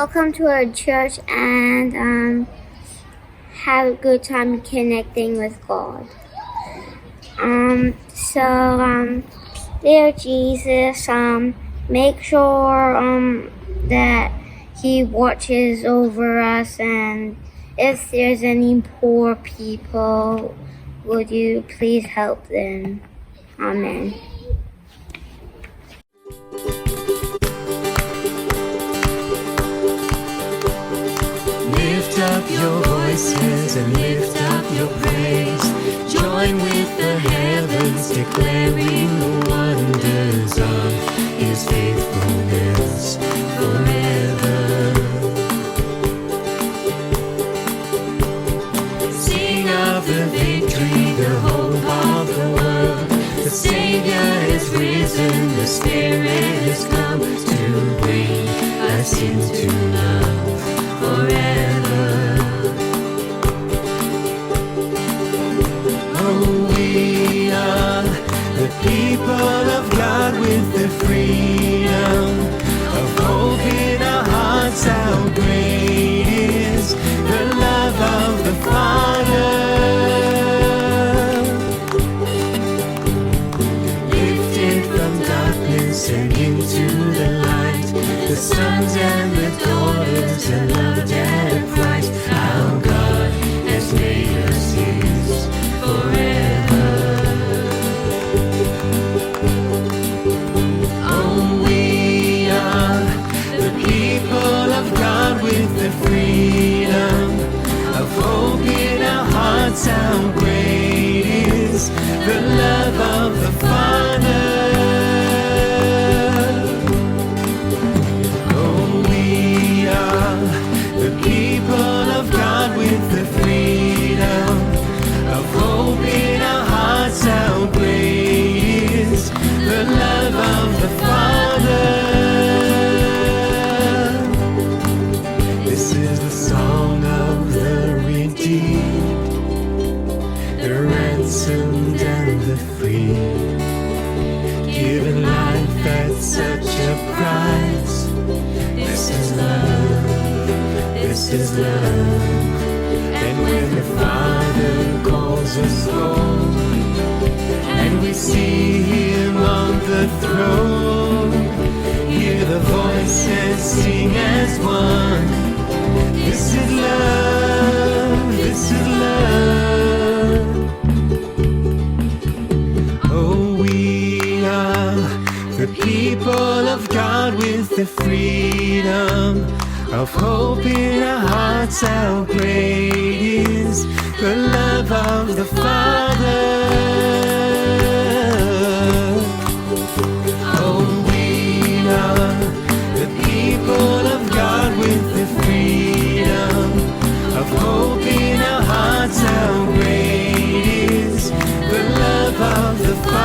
Welcome to our church and have a good time connecting with God. Dear Jesus, make sure that He watches over us, and if there's any poor people, would you please help them? Amen. Lift up your voices and lift up your praise. Join with the heavens declaring the wonders of His faithfulness forever. Sing of the victory, the hope of the world. The Savior is risen, the Spirit has come to bring us into love forever. Oh, we are the people of God with the freedom of hope in our hearts. How great is the love of the Father, lifted from darkness and into the light. The sons and the daughters are loved at a price. How God has made us His forever. Oh, we are the people of God with the freedom of hope in our hearts. How great is the love of the Father. Given life at such a price. This is love, this is love. And when the Father calls us home, and we see Him on the throne, hear the voices sing as one. This is love, this is love. The people of God with the freedom of hope in our hearts. How great is the love of the Father. Oh, we are the people of God with the freedom of hope in our hearts. How great is the love of the Father.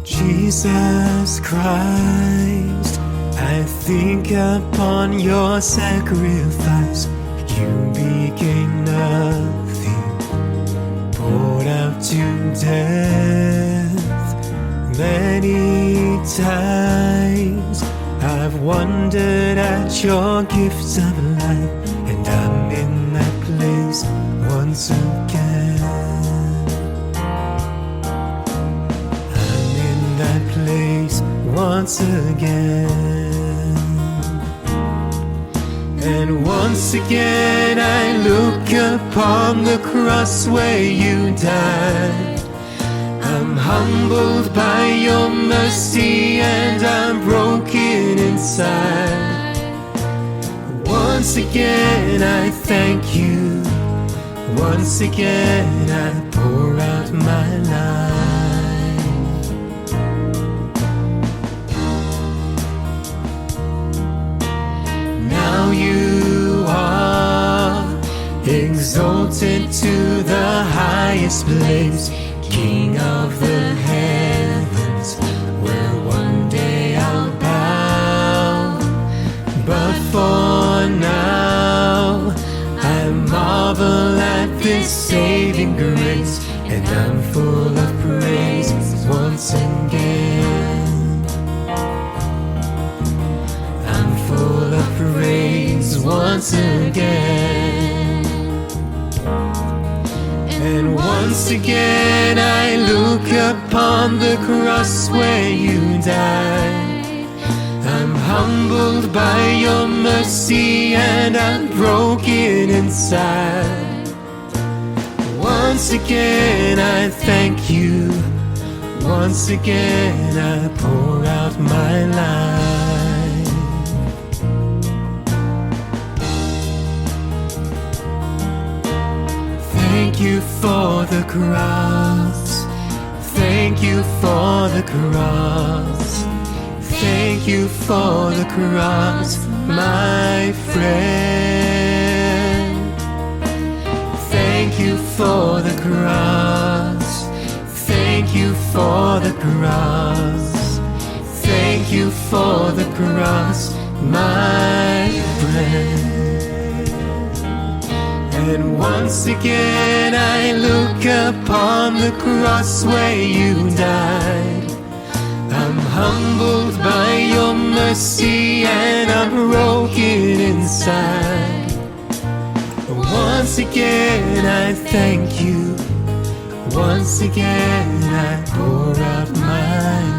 Jesus Christ, I think upon your sacrifice. You became nothing, poured out to death. Many times I've wondered at your gifts of life, and I'm in that place once again. Place once again, and once again I look upon the cross where you died. I'm humbled by your mercy and I'm broken inside. Once again I thank you, once again I pour out my life. You are exalted to the highest place. King of the heavens, where one day I'll bow. But for now, I marvel at this saving grace, and I'm full of praise once again. I'm full of praise once again. And once again I look upon the cross where you died. I'm humbled by your mercy and I'm broken inside. Once again I thank you. Once again I pour out my life. Thank you for the cross. Thank you for the cross. Thank you for the cross, my friend. Thank you for the cross. Thank you for the cross. Thank you for the cross, my friend. And once again I look upon the cross where you died. I'm humbled by your mercy and I'm broken inside. Once again I thank you. Once again I pour out my life.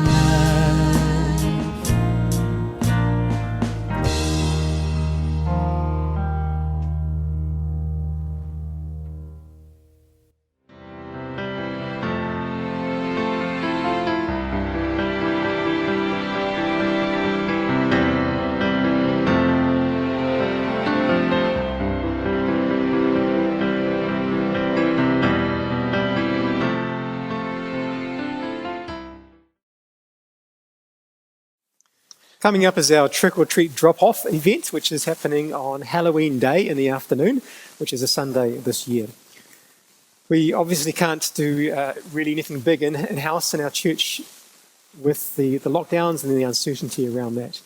Coming up is our trick or treat drop-off event, which is happening on Halloween Day in the afternoon, which is a Sunday this year. We obviously can't do really anything big in-house in our church with the lockdowns and the uncertainty around that.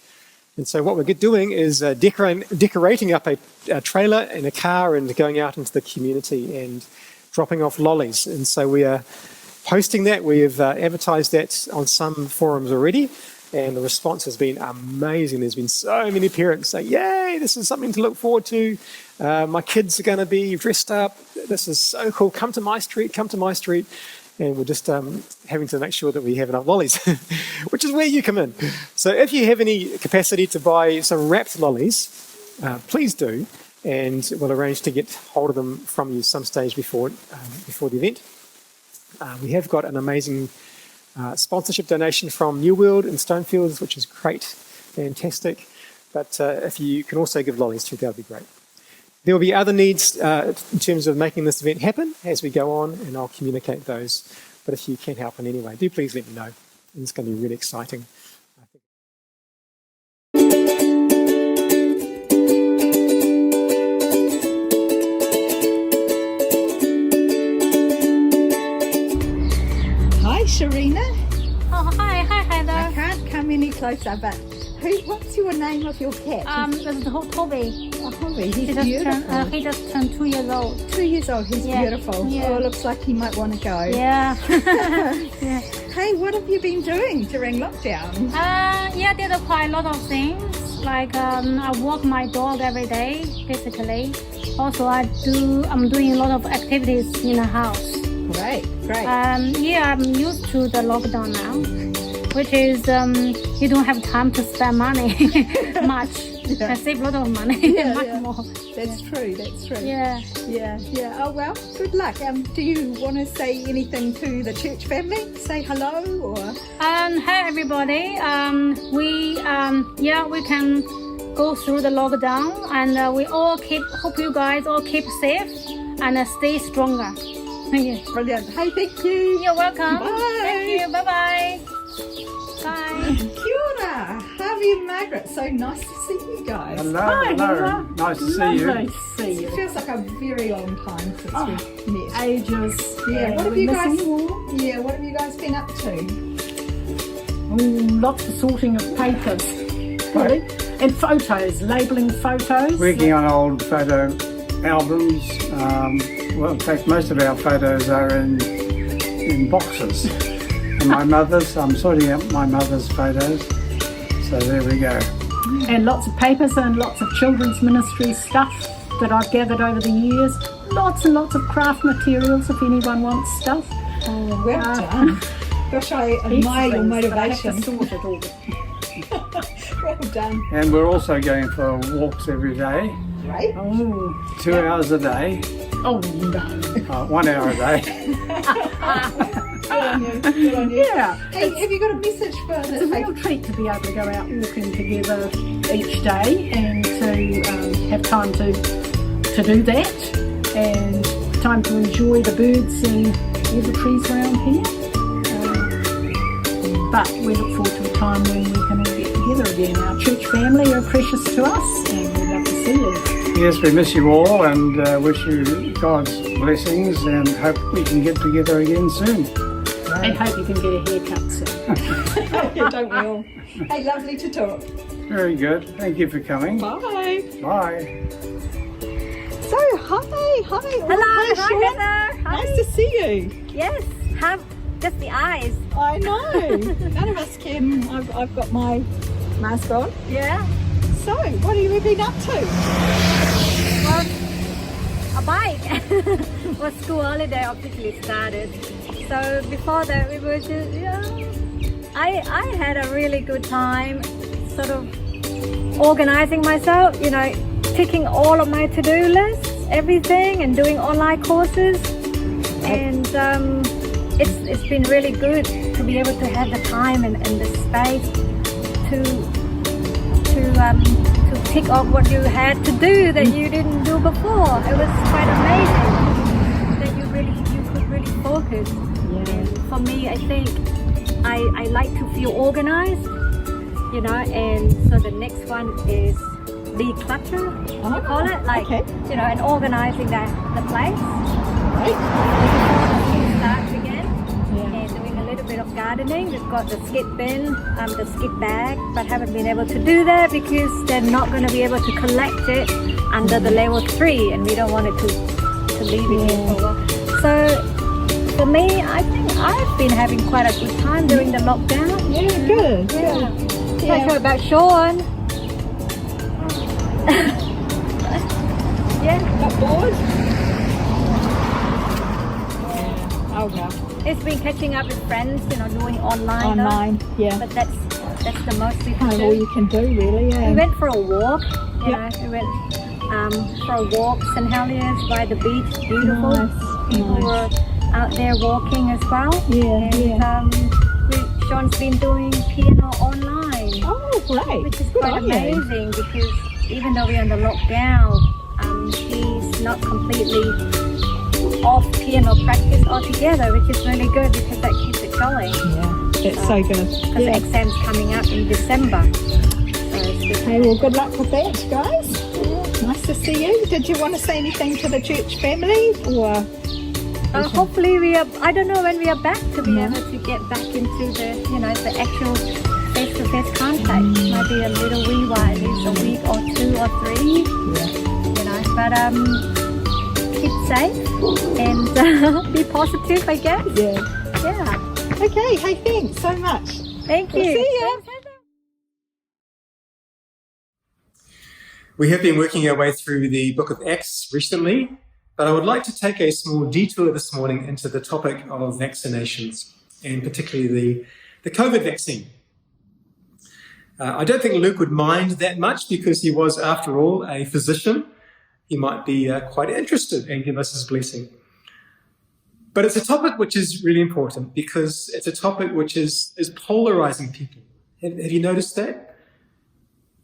And so what we're doing is decorating up a trailer and a car and going out into the community and dropping off lollies. And so we are posting that. We've advertised that on some forums already. And the response has been amazing. There's been so many parents saying, yay, this is something to look forward to. My kids are going to be dressed up. This is so cool. Come to my street, come to my street. And we're just having to make sure that we have enough lollies, which is where you come in. So if you have any capacity to buy some wrapped lollies, please do. And we'll arrange to get hold of them from you some stage before the event. We have got an amazing sponsorship donation from New World in Stonefields, which is great, fantastic. But if you can also give lollies too, that would be great. There will be other needs in terms of making this event happen as we go on, and I'll communicate those. But if you can help in any way, do please let me know. It's going to be really exciting. Hi, Sharina. Oh, hi, Heather. I can't come any closer, but what's your name of your cat? This is Toby. Oh, he's beautiful. He just turned 2 years old. 2 years old, he's beautiful. Yeah. Oh, looks like he might want to go. Yeah. Yeah. Hey, what have you been doing during lockdown? Did quite a lot of things. Like I walk my dog every day, basically. Also, I'm doing a lot of activities in the house. Great. I'm used to the lockdown now, which is you don't have time to spend money much. Yeah. I save a lot of money, much more. That's true. Yeah. Oh, well, good luck. Do you want to say anything to the church family? Say hello or? Hi everybody. We can go through the lockdown, and we all hope you guys all keep safe and stay stronger. Yeah. Brilliant. Hey, thank you. You're welcome. Bye. Thank you. Bye-bye. Bye. Kia ora. Harvey and Margaret, so nice to see you guys. Hello. Nice to see you. Lovely to see It you. feels like a very long time since we've met. Ages. Yeah, what have we're you guys? missing you all. Yeah, what have you guys been up to? Lots of sorting of papers, really, and photos, labelling photos. Working on old photo albums. Well, in fact, most of our photos are in boxes. And my mother's, I'm sorting out my mother's photos. So there we go. And lots of papers and lots of children's ministry stuff that I've gathered over the years. Lots and lots of craft materials if anyone wants stuff. Oh, well done. Gosh, I admire your motivation. Sort it all. Well done. And we're also going for walks every day. Great. Oh, 2 hours a day. oh no. 1 hour a day. Good on you. Good on you. Yeah. Hey, have you got a message for It's a the real treat to be able to go out walking together each day and to have time to do that and time to enjoy the birds and all the trees around here. But we look forward to a time when we can all get together again. Our church family are precious to us and we'd love to see you. Yes, we miss you all and wish you God's blessings and hope we can get together again soon. And hope you can get a haircut soon. Yeah, don't we all? Hey, lovely to talk. Very good. Thank you for coming. Bye. Bye. So, hi. Hello, hi Sean. Heather. Hi. Nice to see you. Yes, have just the eyes. I know. None of us can. I've got my mask on. Yeah. So, what have you been up to? Well, a bike. Well, school holiday officially started. So before that, we were just, I had a really good time, sort of organizing myself. Ticking all of my to-do lists, everything, and doing online courses. And it's been really good to be able to have the time and the space to tick off what you had to do that you didn't do before. It was quite amazing that you could really focus. And for me, I think I like to feel organized, and so the next one is declutter, you call it, and organizing the place. Right. Starts again, and doing a little bit of gardening. We've got the skip bin, the skip bag, but haven't been able to do that because they're not going to be able to collect it under the level 3, and we don't want it to leave it here for a while. So for me, I think I've been having quite a good time during the lockdown. Yeah, good. Yeah. Like how about Sean? Yeah. Not bored? Oh no. It's been catching up with friends, doing online. Online, yeah. But that's the most we can Kind of do. all you can do, really. Yeah. We went for a walk. Yep. We went for a walk, St Heliers by the beach, beautiful. Nice, People nice. were out there walking as well. Yeah, and, Sean's been doing piano online, Oh, great. which is Good quite on you. amazing because even though we're under lockdown, he's not completely off piano practice altogether, which is really good because that keeps it going. Yeah, it's so good. Because the exam's coming up in December. So it's good. Okay, well, good luck with that, guys. Nice to see you. Did you want to say anything to the church family? Or Hopefully I don't know when we are back to be able to get back into the actual face-to-face contact. Might be a little wee while, at least a week or 2 or 3. But keep safe and be positive, I guess. Yeah. okay, hey, thanks so much. Thank you. We'll see ya. Thanks, Heather. We have been working our way through the book of Acts recently, but I would like to take a small detour this morning into the topic of vaccinations, and particularly the COVID vaccine. I don't think Luke would mind that much because he was, after all, a physician. He might be quite interested and give us his blessing. But it's a topic which is really important because it's a topic which is polarizing people. Have you noticed that?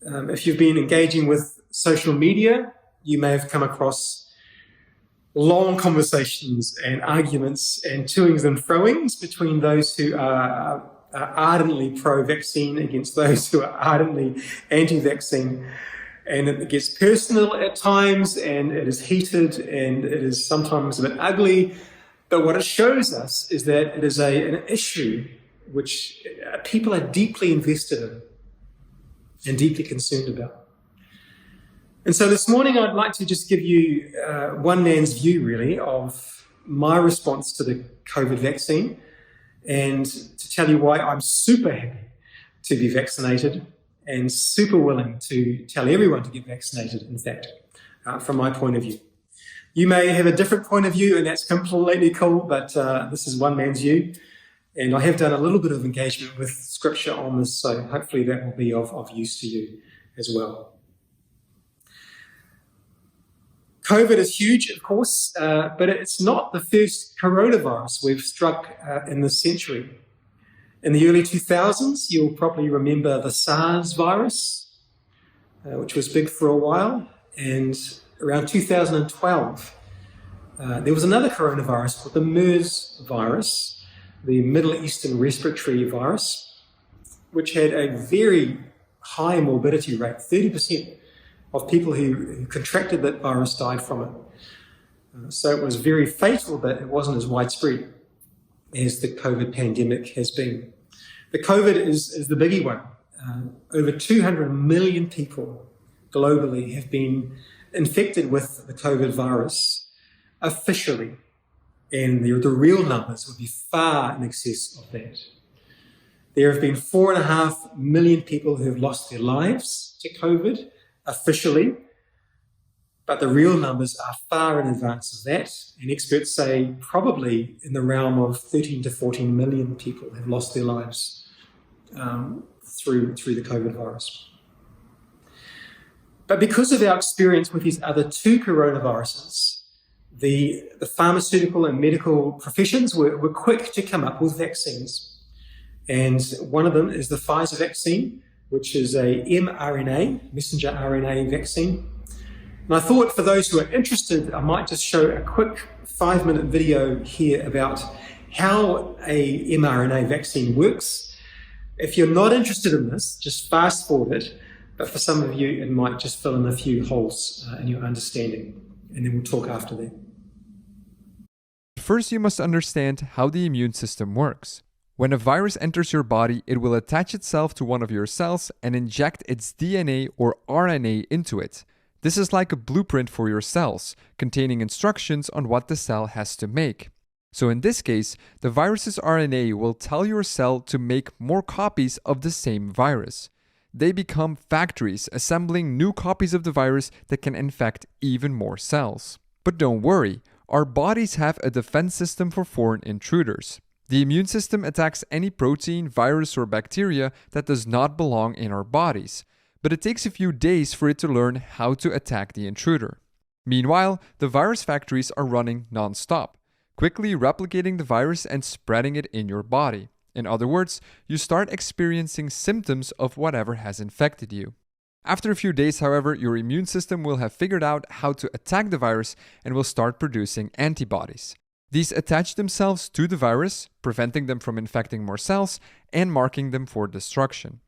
If you've been engaging with social media, you may have come across long conversations and arguments and toings and froings between those who are are ardently pro-vaccine against those who are ardently anti-vaccine. And it gets personal at times, and it is heated, and it is sometimes a bit ugly. But what it shows us is that it is an issue which people are deeply invested in and deeply concerned about. And so this morning I'd like to just give you one man's view, really, of my response to the COVID vaccine, and to tell you why I'm super happy to be vaccinated and super willing to tell everyone to get vaccinated, in fact, from my point of view. You may have a different point of view, and that's completely cool, but this is one man's view. And I have done a little bit of engagement with scripture on this, so hopefully that will be of use to you as well. COVID is huge, of course, but it's not the first coronavirus we've struck in this century. In the early 2000s, you'll probably remember the SARS virus, which was big for a while. And around 2012, there was another coronavirus called the MERS virus, the Middle Eastern respiratory virus, which had a very high morbidity rate. 30% of people who contracted that virus died from it. So it was very fatal, but it wasn't as widespread as the COVID pandemic has been. The COVID is the biggie one. Over 200 million people globally have been infected with the COVID virus officially, and the real numbers would be far in excess of that. There have been 4.5 million people who have lost their lives to COVID officially, but the real numbers are far in advance of that, and experts say probably in the realm of 13 to 14 million people have lost their lives through the COVID virus. But because of our experience with these other two coronaviruses, the pharmaceutical and medical professions were quick to come up with vaccines. And one of them is the Pfizer vaccine, which is a mRNA, messenger RNA vaccine. And I thought for those who are interested, I might just show a quick 5-minute video here about how a mRNA vaccine works. If you're not interested in this, just fast forward it. But for some of you, it might just fill in a few holes in your understanding. And then we'll talk after that. First, you must understand how the immune system works. When a virus enters your body, it will attach itself to one of your cells and inject its DNA or RNA into it. This is like a blueprint for your cells, containing instructions on what the cell has to make. So in this case, the virus's RNA will tell your cell to make more copies of the same virus. They become factories, assembling new copies of the virus that can infect even more cells. But don't worry, our bodies have a defense system for foreign intruders. The immune system attacks any protein, virus, or bacteria that does not belong in our bodies, but it takes a few days for it to learn how to attack the intruder. Meanwhile, the virus factories are running non-stop, quickly replicating the virus and spreading it in your body. In other words, you start experiencing symptoms of whatever has infected you. After a few days, however, your immune system will have figured out how to attack the virus and will start producing antibodies. These attach themselves to the virus, preventing them from infecting more cells and marking them for destruction.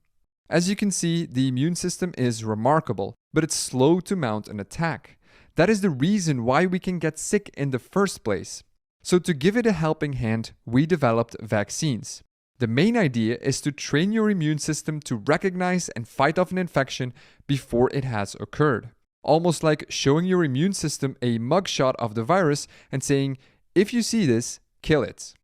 As you can see, the immune system is remarkable, but it's slow to mount an attack. That is the reason why we can get sick in the first place. So to give it a helping hand, we developed vaccines. The main idea is to train your immune system to recognize and fight off an infection before it has occurred. Almost like showing your immune system a mugshot of the virus and saying, if you see this, kill it.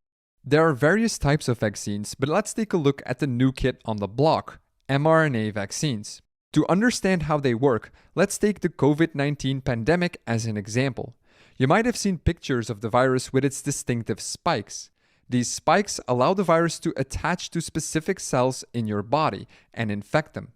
There are various types of vaccines, but let's take a look at the new kid on the block, mRNA vaccines. To understand how they work, let's take the COVID-19 pandemic as an example. You might have seen pictures of the virus with its distinctive spikes. These spikes allow the virus to attach to specific cells in your body and infect them.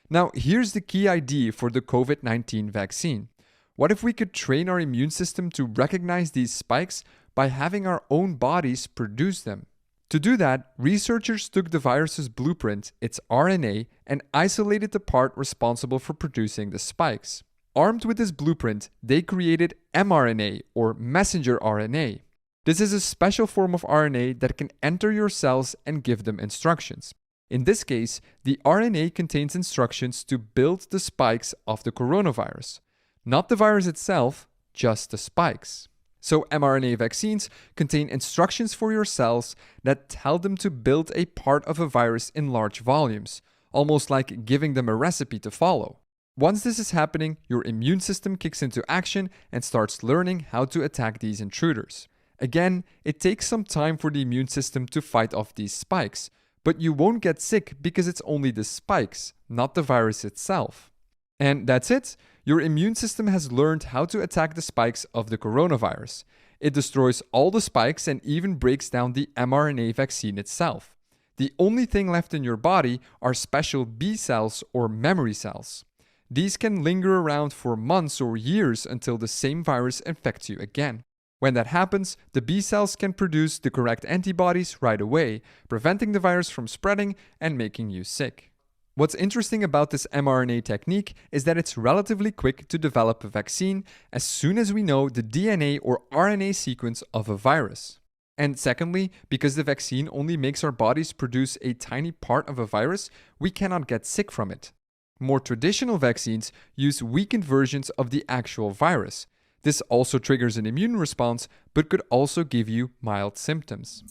Now, here's the key idea for the COVID-19 vaccine. What if we could train our immune system to recognize these spikes by having our own bodies produce them? To do that, researchers took the virus's blueprint, its RNA, and isolated the part responsible for producing the spikes. Armed with this blueprint, they created mRNA, or messenger RNA. This is a special form of RNA that can enter your cells and give them instructions. In this case, the RNA contains instructions to build the spikes of the coronavirus. Not the virus itself, just the spikes. So mRNA vaccines contain instructions for your cells that tell them to build a part of a virus in large volumes, almost like giving them a recipe to follow. Once this is happening, your immune system kicks into action and starts learning how to attack these intruders. Again, it takes some time for the immune system to fight off these spikes, but you won't get sick because it's only the spikes, not the virus itself. And that's it. Your immune system has learned how to attack the spikes of the coronavirus. It destroys all the spikes and even breaks down the mRNA vaccine itself. The only thing left in your body are special B cells or memory cells. These can linger around for months or years until the same virus infects you again. When that happens, the B cells can produce the correct antibodies right away, preventing the virus from spreading and making you sick. What's interesting about this mRNA technique is that it's relatively quick to develop a vaccine as soon as we know the DNA or RNA sequence of a virus. And secondly, because the vaccine only makes our bodies produce a tiny part of a virus, we cannot get sick from it. More traditional vaccines use weakened versions of the actual virus. This also triggers an immune response, but could also give you mild symptoms.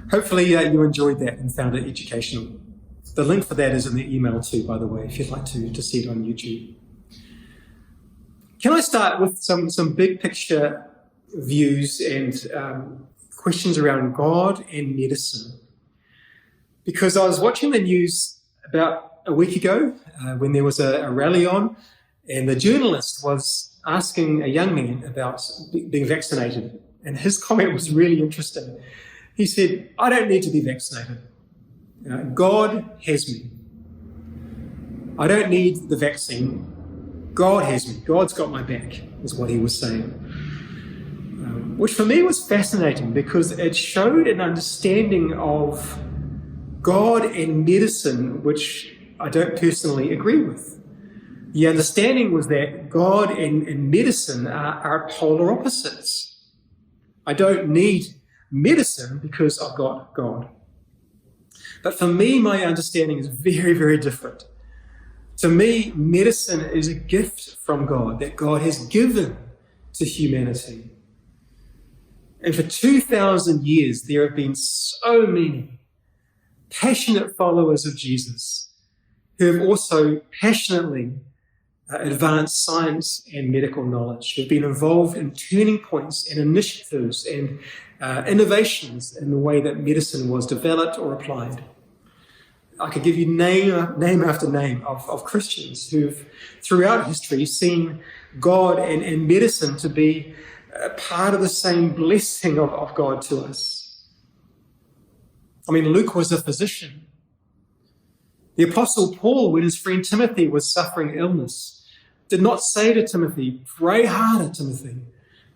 Hopefully you enjoyed that and found it educational. The link for that is in the email too, by the way, if you'd like to see it on YouTube. Can I start with some big picture views and questions around God and medicine? Because I was watching the news about a week ago when there was a rally on, and the journalist was asking a young man about being vaccinated, and his comment was really interesting. He said, "I don't need to be vaccinated. God has me. I don't need the vaccine. God has me. God's got my back," is what he was saying. Which for me was fascinating because it showed an understanding of God and medicine, which I don't personally agree with. The understanding was that God and medicine are polar opposites. I don't need medicine because I've got God. But for me, my understanding is very, very different. To me, medicine is a gift from God that God has given to humanity. And for 2,000 years, there have been so many passionate followers of Jesus who have also passionately advanced science and medical knowledge, who have been involved in turning points and initiatives and innovations in the way that medicine was developed or applied. I could give you name after name of Christians who've throughout history seen God and medicine to be part of the same blessing of God to us. I mean, Luke was a physician. The Apostle Paul, when his friend Timothy was suffering illness, did not say to Timothy, "Pray harder, Timothy.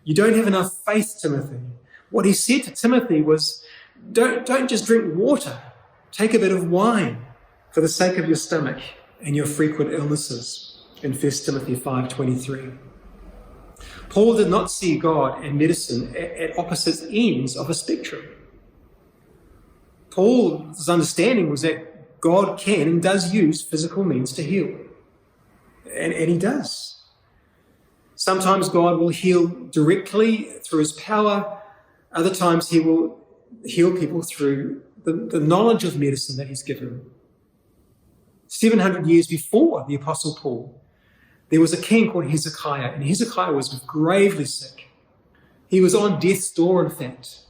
You don't have enough faith, Timothy." What he said to Timothy was, don't just drink water. Take a bit of wine for the sake of your stomach and your frequent illnesses, in 1 Timothy 5:23. Paul did not see God and medicine at opposite ends of a spectrum. Paul's understanding was that God can and does use physical means to heal. And he does. Sometimes God will heal directly through his power. Other times he will heal people through the knowledge of medicine that he's given. 700 years before the Apostle Paul, there was a king called Hezekiah, and Hezekiah was gravely sick. He was on death's door, in fact.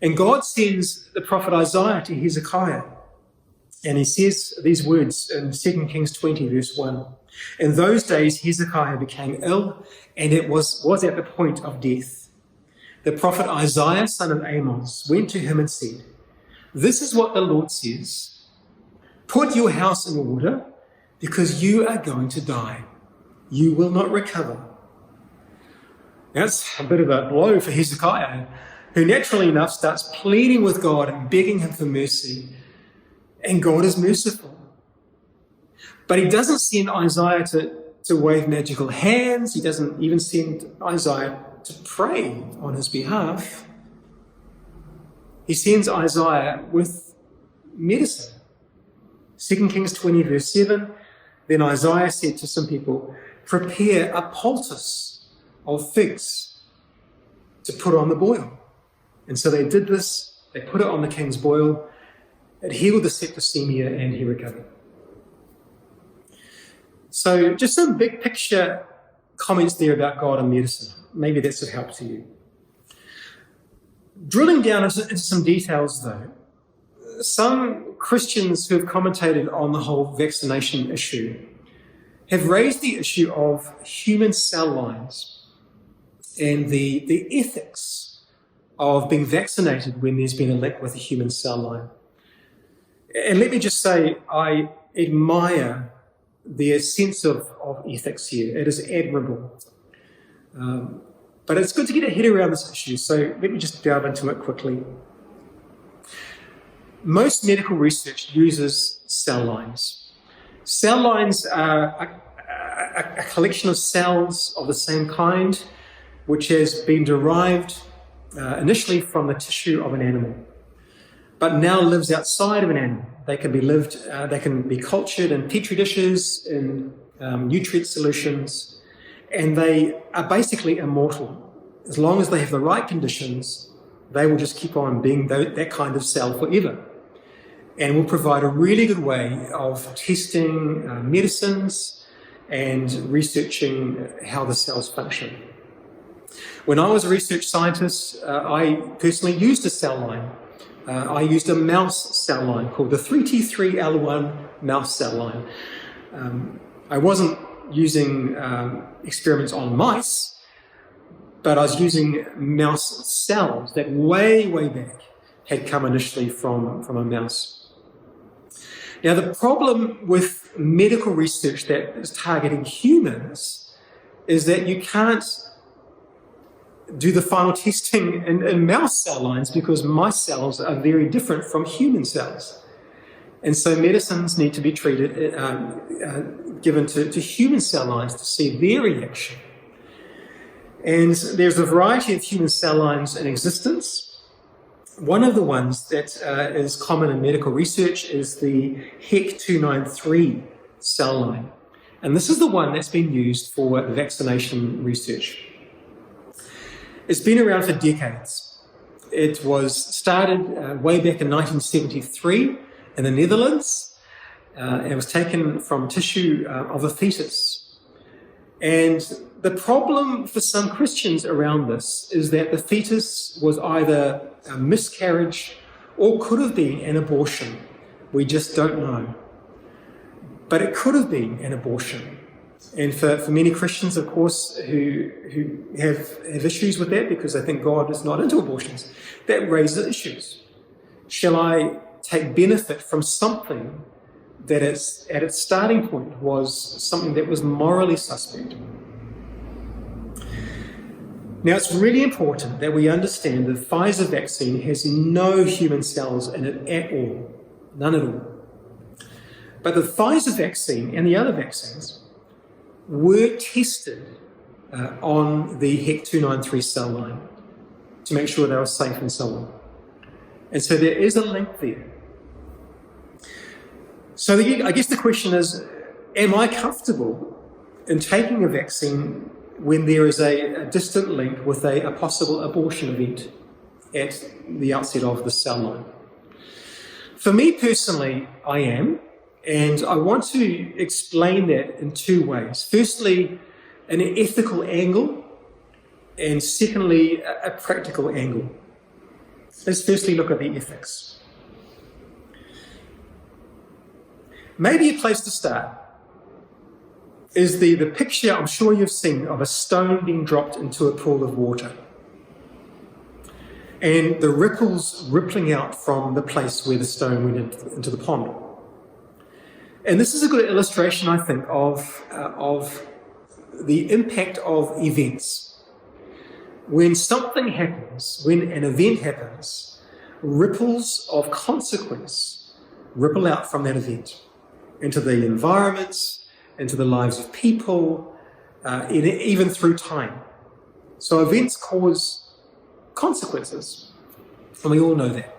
And God sends the prophet Isaiah to Hezekiah, and he says these words in 2 Kings 20, verse 1. In those days, Hezekiah became ill, and it was at the point of death. The prophet Isaiah, son of Amos, went to him and said, "This is what the Lord says, put your house in order, because you are going to die. You will not recover." That's a bit of a blow for Hezekiah, who naturally enough starts pleading with God and begging him for mercy. And God is merciful. But he doesn't send Isaiah to wave magical hands. He doesn't even send Isaiah to pray on his behalf. he sends Isaiah with medicine. 2 Kings 20 verse 7, then Isaiah said to some people, prepare a poultice of figs to put on the boil. And so they did this, they put it on the king's boil, it healed the septicemia and he recovered. So just some big picture comments there about God and medicine. Maybe that's of help to you. Drilling down into some details though, some Christians who have commentated on the whole vaccination issue have raised the issue of human cell lines and the ethics of being vaccinated when there's been a link with a human cell line. And let me just say, I admire their sense of ethics here. It is admirable. But it's good to get a head around this issue, so let me just delve into it quickly. Most medical research uses cell lines. Cell lines are a collection of cells of the same kind, which has been derived initially from the tissue of an animal, but now lives outside of an animal. They can be cultured in petri dishes, in nutrient solutions, and they are basically immortal. As long as they have the right conditions, they will just keep on being that kind of cell forever, and will provide a really good way of testing medicines and researching how the cells function. When I was a research scientist, I personally used a cell line. I used a mouse cell line called the 3T3L1 mouse cell line. I wasn't using experiments on mice, but I was using mouse cells that way back had come initially from a mouse. Now, the problem with medical research that is targeting humans is that you can't do the final testing in mouse cell lines because mice cells are very different from human cells. And so medicines need to be treated, given to human cell lines to see their reaction. And there's a variety of human cell lines in existence. One of the ones that is common in medical research is the HEC293 cell line. And this is the one that's been used for vaccination research. It's been around for decades. It was started way back in 1973 in the Netherlands. It was taken from tissue of a fetus. And the problem for some Christians around this is that the fetus was either a miscarriage or could have been an abortion. We just don't know. But it could have been an abortion. And for many Christians, of course, who have issues with that because they think God is not into abortions, that raises issues. Shall I take benefit from something that at its starting point was something that was morally suspect? Now, it's really important that we understand that Pfizer vaccine has no human cells in it at all, none at all. But the Pfizer vaccine and the other vaccines were tested on the HEC293 cell line to make sure they were safe and so on. And so there is a link there. So I guess the question is, am I comfortable in taking a vaccine when there is a distant link with a possible abortion event at the outset of the cell line? For me personally, I am. And I want to explain that in two ways. Firstly, an ethical angle, and secondly, a practical angle. Let's firstly look at the ethics. Maybe a place to start is the picture I'm sure you've seen of a stone being dropped into a pool of water, and the ripples rippling out from the place where the stone went into the pond. And this is a good illustration, I think, of the impact of events. When something happens, when an event happens, ripples of consequence ripple out from that event into the environment, into the lives of people, even through time. So events cause consequences, and we all know that.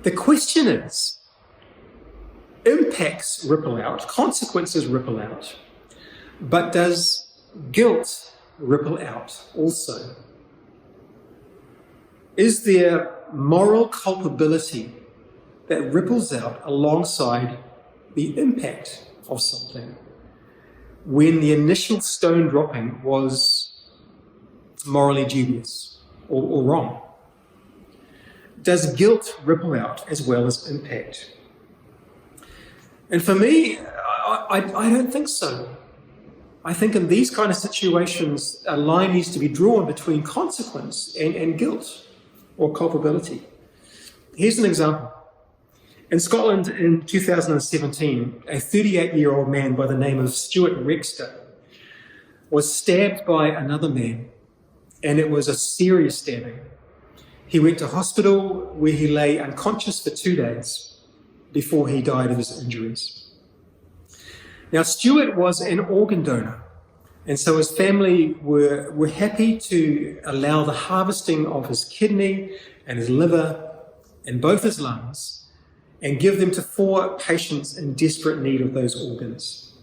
The question is, impacts ripple out, consequences ripple out, but does guilt ripple out also? Is there moral culpability that ripples out alongside the impact of something when the initial stone dropping was morally dubious or wrong? Does guilt ripple out as well as impact? And for me, I don't think so. I think in these kind of situations, a line needs to be drawn between consequence and guilt or culpability. Here's an example. In Scotland in 2017, a 38-year-old man by the name of Stuart Rexter was stabbed by another man, and it was a serious stabbing. He went to hospital where he lay unconscious for 2 days before he died of his injuries. Now, Stuart was an organ donor, and so his family were happy to allow the harvesting of his kidney and his liver and both his lungs and give them to 4 patients in desperate need of those organs,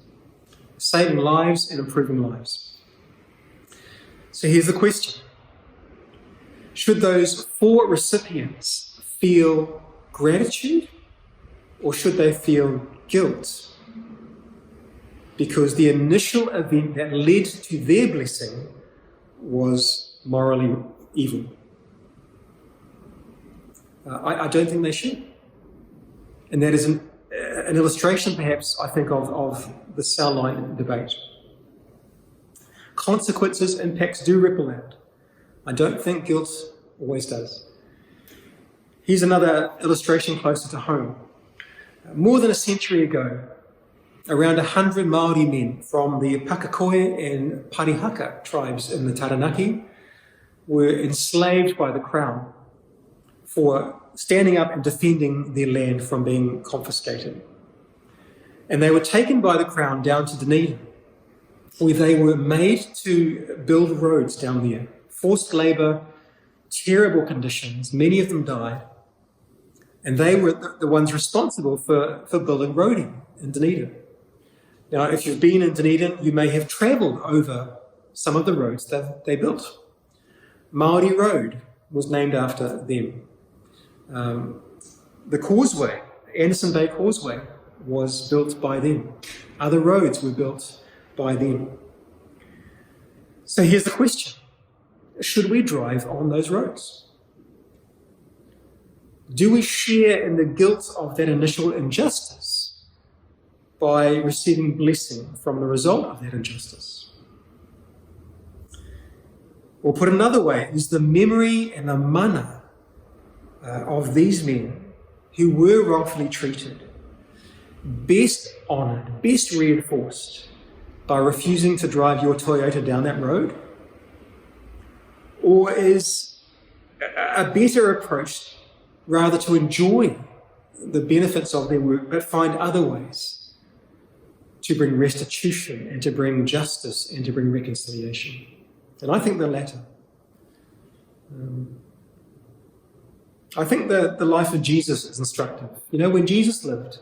saving lives and improving lives. So here's the question. Should those 4 recipients feel gratitude or should they feel guilt? Because the initial event that led to their blessing was morally evil. I don't think they should. And that is an illustration, perhaps, I think, of the cell line debate. Consequences, impacts do ripple out. I don't think guilt always does. Here's another illustration closer to home. More than a century ago, around 100 Māori men from the Pakakoe and Parihaka tribes in the Taranaki were enslaved by the Crown for standing up and defending their land from being confiscated. And they were taken by the Crown down to Dunedin, where they were made to build roads down there. Forced labour, terrible conditions, many of them died. And they were the ones responsible for building roading in Dunedin. Now, if you've been in Dunedin, you may have travelled over some of the roads that they built. Māori Road was named after them. The causeway, Anderson Bay Causeway, was built by them. Other roads were built by them. So here's the question. Should we drive on those roads? Do we share in the guilt of that initial injustice by receiving blessing from the result of that injustice? Or put another way, is the memory and the mana of these men who were wrongfully treated best honoured, best reinforced by refusing to drive your Toyota down that road? Or is a better approach rather to enjoy the benefits of their work but find other ways to bring restitution and to bring justice and to bring reconciliation? And I think the latter. I think the life of Jesus is instructive. You know, when Jesus lived,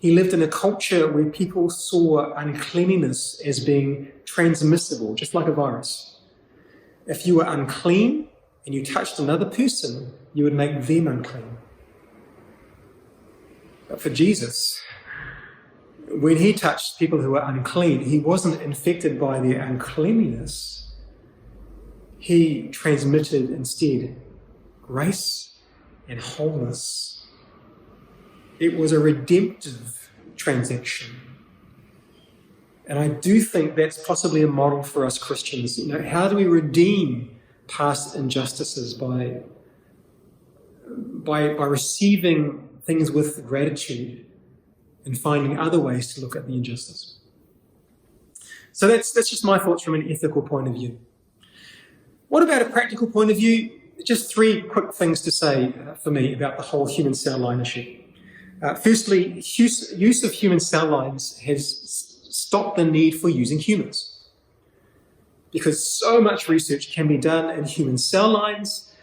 he lived in a culture where people saw uncleanliness as being transmissible, just like a virus. If you were unclean and you touched another person, you would make them unclean. But for Jesus, when he touched people who were unclean, he wasn't infected by their uncleanliness. He transmitted instead grace and wholeness. It was a redemptive transaction. And I do think that's possibly a model for us Christians. You know, how do we redeem past injustices by receiving things with gratitude and finding other ways to look at the injustice? So that's just my thoughts from an ethical point of view. What about a practical point of view? Just 3 quick things to say for me about the whole human cell line issue. Firstly, use of human cell lines has stopped the need for using humans, because so much research can be done in human cell lines.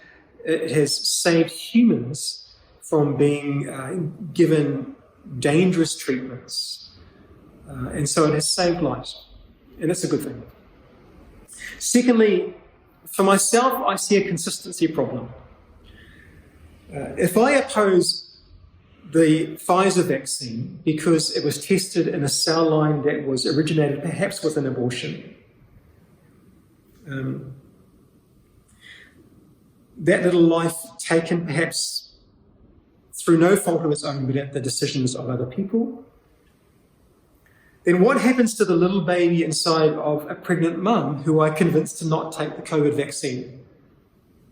It has saved humans from being given dangerous treatments. And so it has saved lives, and that's a good thing. Secondly, for myself, I see a consistency problem. If I oppose the Pfizer vaccine because it was tested in a cell line that was originated perhaps with an abortion, that little life taken perhaps through no fault of its own, but at the decisions of other people, then what happens to the little baby inside of a pregnant mum who I convinced to not take the COVID vaccine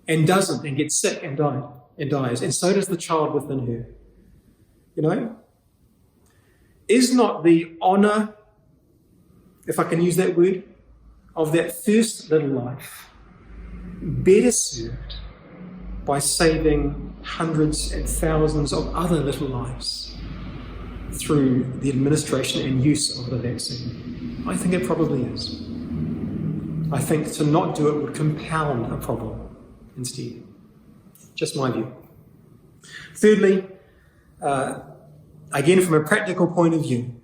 and doesn't, and gets sick and dies, and so does the child within her? You know? Is not the honour, if I can use that word, of that first little life better served by saving hundreds and thousands of other little lives through the administration and use of the vaccine? I think it probably is. I think to not do it would compound a problem instead. Just my view. Thirdly, again from a practical point of view,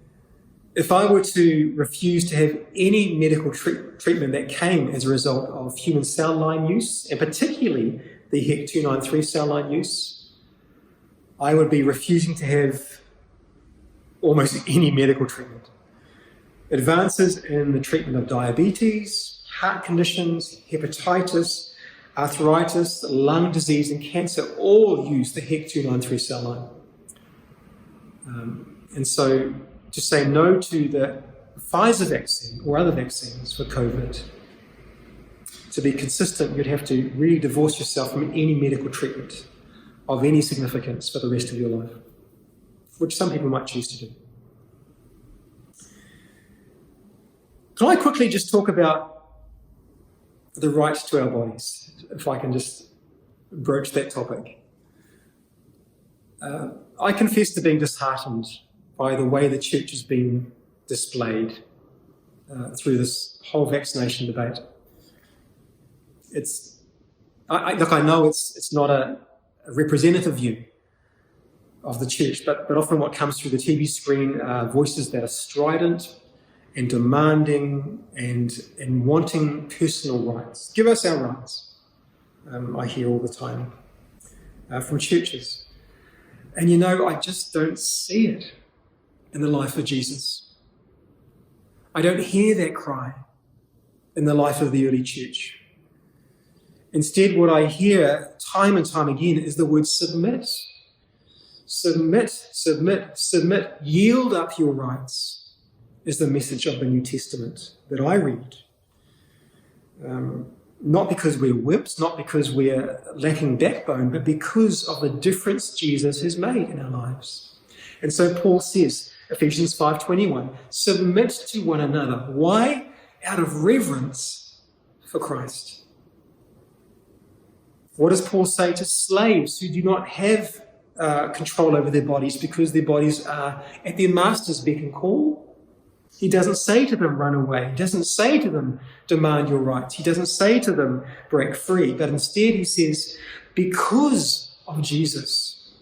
if I were to refuse to have any medical treatment that came as a result of human cell line use, and particularly the HEC293 cell line use, I would be refusing to have almost any medical treatment. Advances in the treatment of diabetes, heart conditions, hepatitis, arthritis, lung disease, and cancer all use the HEC293 cell line. And so to say no to the Pfizer vaccine or other vaccines for COVID, to be consistent, you'd have to really divorce yourself from any medical treatment of any significance for the rest of your life, which some people might choose to do. Can I quickly just talk about the right to our bodies, if I can just broach that topic? I confess to being disheartened by the way the church has been displayed through this whole vaccination debate. I know it's not a representative view of the church, but often what comes through the TV screen are voices that are strident and demanding and wanting personal rights. Give us our rights, I hear all the time from churches. And you know, I just don't see it in the life of Jesus. I don't hear that cry in the life of the early church. Instead, what I hear time and time again is the word submit. Submit, submit, submit. Yield up your rights is the message of the New Testament that I read. Not because we're wimps, not because we're lacking backbone, but because of the difference Jesus has made in our lives. And so Paul says, Ephesians 5:21, submit to one another. Why? Out of reverence for Christ. What does Paul say to slaves who do not have control over their bodies because their bodies are at their master's beck and call? He doesn't say to them, run away. He doesn't say to them, demand your rights. He doesn't say to them, break free. But instead he says, because of Jesus,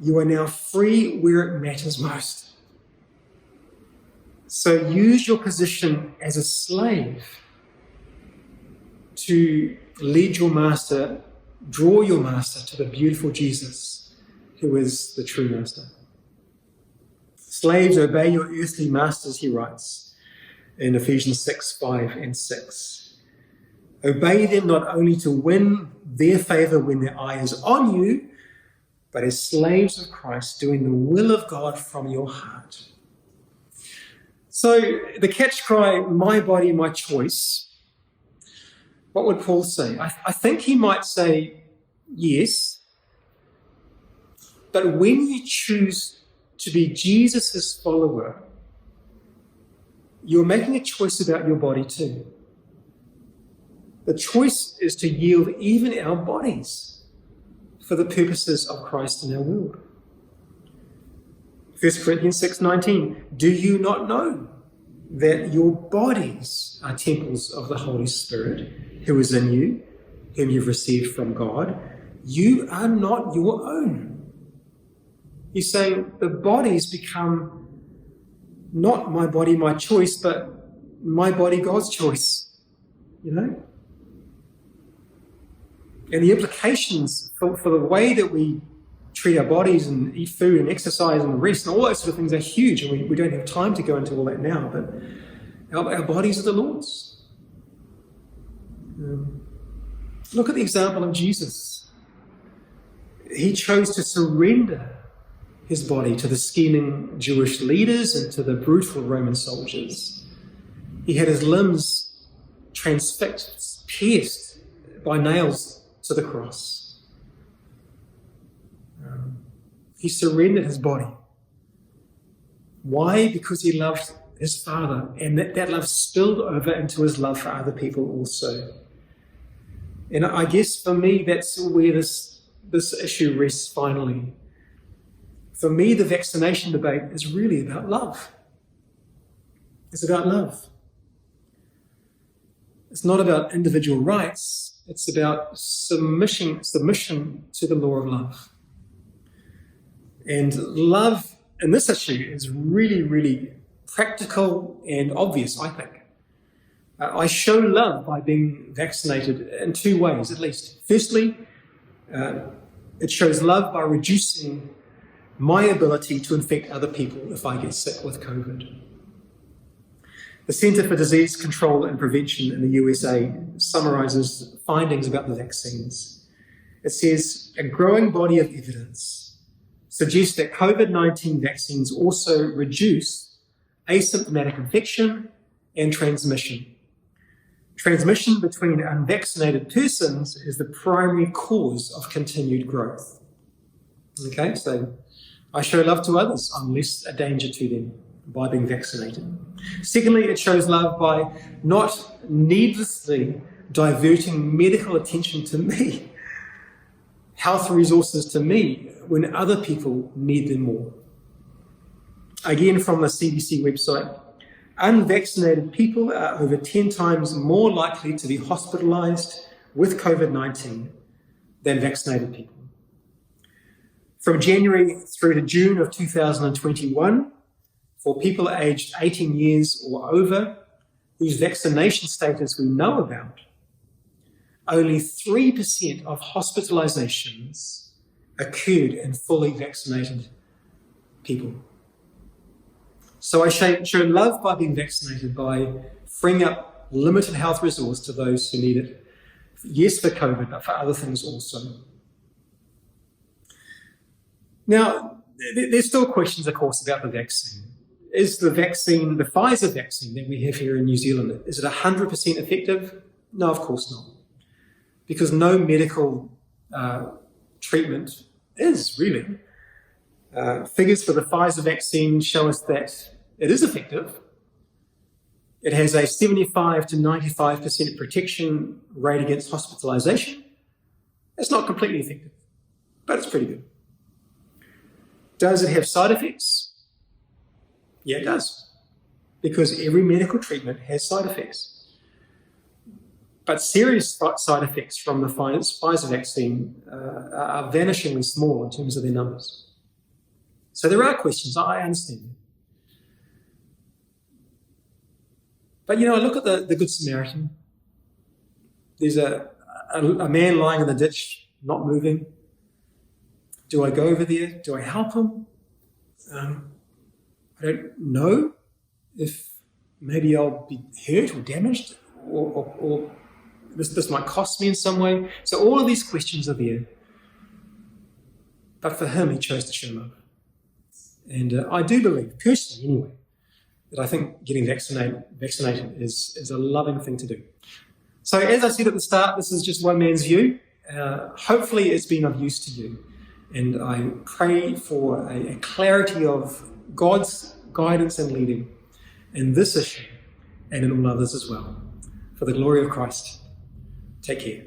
you are now free where it matters most. So use your position as a slave to lead your master, draw your master to the beautiful Jesus, who is the true master. Slaves, obey your earthly masters, he writes in Ephesians 6:5 and 6. Obey them not only to win their favor when their eye is on you, but as slaves of Christ, doing the will of God from your heart. So the catch cry, my body, my choice, what would Paul say? I think he might say yes, but when you choose to be Jesus' follower, you're making a choice about your body too. The choice is to yield even our bodies for the purposes of Christ in our world. 1 Corinthians 6:19, do you not know that your bodies are temples of the Holy Spirit who is in you, whom you've received from God? You are not your own. He's saying the body's become not my body, my choice, but my body, God's choice, you know? And the implications for the way that we treat our bodies and eat food and exercise and rest and all those sort of things are huge, and we don't have time to go into all that now, but our bodies are the Lord's. Look at the example of Jesus. He chose to surrender his body to the scheming Jewish leaders and to the brutal Roman soldiers. He had his limbs transfixed, pierced by nails to the cross. He surrendered his body. Why? Because he loved his Father, and that love spilled over into his love for other people also. And I guess for me, that's where this issue rests finally. For me, the vaccination debate is really about love. It's about love. It's not about individual rights. It's about submission to the law of love. And love in this issue is really, really practical and obvious, I think. I show love by being vaccinated in two ways, at least. Firstly, it shows love by reducing my ability to infect other people if I get sick with COVID. The Centre for Disease Control and Prevention in the USA summarizes findings about the vaccines. It says, a growing body of evidence suggests that COVID-19 vaccines also reduce asymptomatic infection and transmission. Transmission between unvaccinated persons is the primary cause of continued growth. Okay, so I show love to others. I'm less a danger to them by being vaccinated. Secondly, it shows love by not needlessly diverting medical attention to me, health resources to me, when other people need them more. Again, from the CDC website, unvaccinated people are over 10 times more likely to be hospitalized with COVID-19 than vaccinated people. From January through to June of 2021, for people aged 18 years or over, whose vaccination status we know about, only 3% of hospitalizations occurred in fully vaccinated people. So I show love by being vaccinated, by freeing up limited health resource to those who need it. Yes, for COVID, but for other things also. Now, there's still questions, of course, about the vaccine. Is the vaccine, the Pfizer vaccine that we have here in New Zealand, is it 100% effective? No, of course not. Because no medical treatment is really. Figures for the Pfizer vaccine show us that it is effective. It has a 75 to 95% protection rate against hospitalization. It's not completely effective, but it's pretty good. Does it have side effects? Yeah, it does. Because every medical treatment has side effects. But serious side effects from the Pfizer vaccine are vanishingly small in terms of their numbers. So there are questions, I understand. But, you know, I look at the Good Samaritan. There's a man lying in the ditch, not moving. Do I go over there? Do I help him? I don't know if maybe I'll be hurt or damaged or this might cost me in some way. So all of these questions are there. But for him, he chose to show love. And I do believe, personally anyway, that I think getting vaccinated is a loving thing to do. So as I said at the start, this is just one man's view. Hopefully it's been of use to you. And I pray for a clarity of God's guidance and leading in this issue and in all others as well. For the glory of Christ. Take care.